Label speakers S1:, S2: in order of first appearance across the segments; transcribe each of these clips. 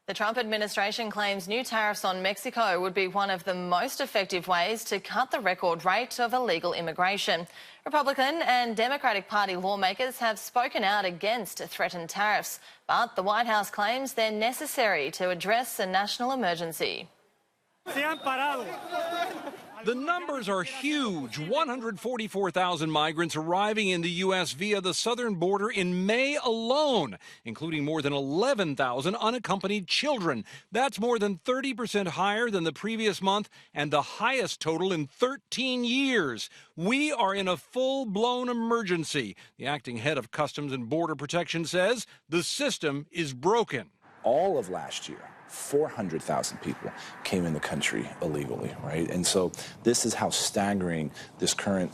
S1: The Trump administration claims new tariffs on Mexico would be one of the most effective ways to cut the record rate of illegal immigration. Republican and Democratic Party lawmakers have spoken out against threatened tariffs, but the White House claims they're necessary to address a national emergency.
S2: The numbers are huge. 144,000 migrants arriving in the U.S. via the southern border in May alone, including more than 11,000 unaccompanied children. That's more than 30% higher than the previous month and the highest total in 13 years. We are in a full-blown emergency. The acting head of Customs and Border Protection says the system is broken.
S3: All of last year, 400,000 people came in the country illegally, right? And so this is how staggering this current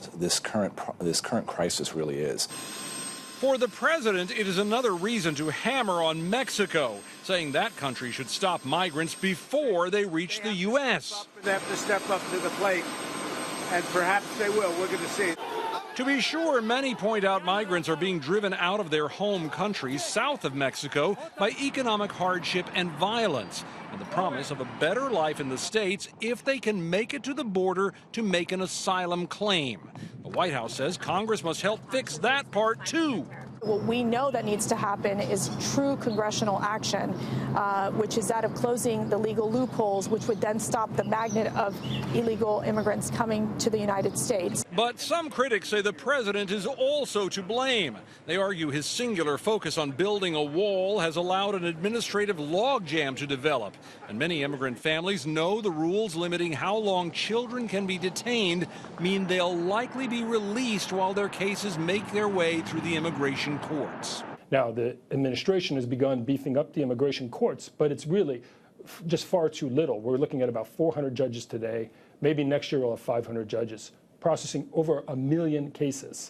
S3: crisis really is.
S2: For the president, it is another reason to hammer on Mexico, saying that country should stop migrants before they reach the U.S.
S4: They have to step up to the plate, and perhaps they will. We're going to see.
S2: To be sure, many point out migrants are being driven out of their home countries south of Mexico by economic hardship and violence, and the promise of a better life in the States if they can make it to the border to make an asylum claim. The White House says Congress must help fix that part, too.
S5: What we know that needs to happen is true congressional action, which is that of closing the legal loopholes, which would then stop the magnet of illegal immigrants coming to the United States.
S2: But some critics say the president is also to blame. They argue his singular focus on building a wall has allowed an administrative logjam to develop. And many immigrant families know the rules limiting how long children can be detained mean they'll likely be released while their cases make their way through the immigration courts.
S6: Now, the administration has begun beefing up the immigration courts, but it's really just far too little. We're looking at about 400 judges today. Maybe next year we'll have 500 judges processing over 1 million cases.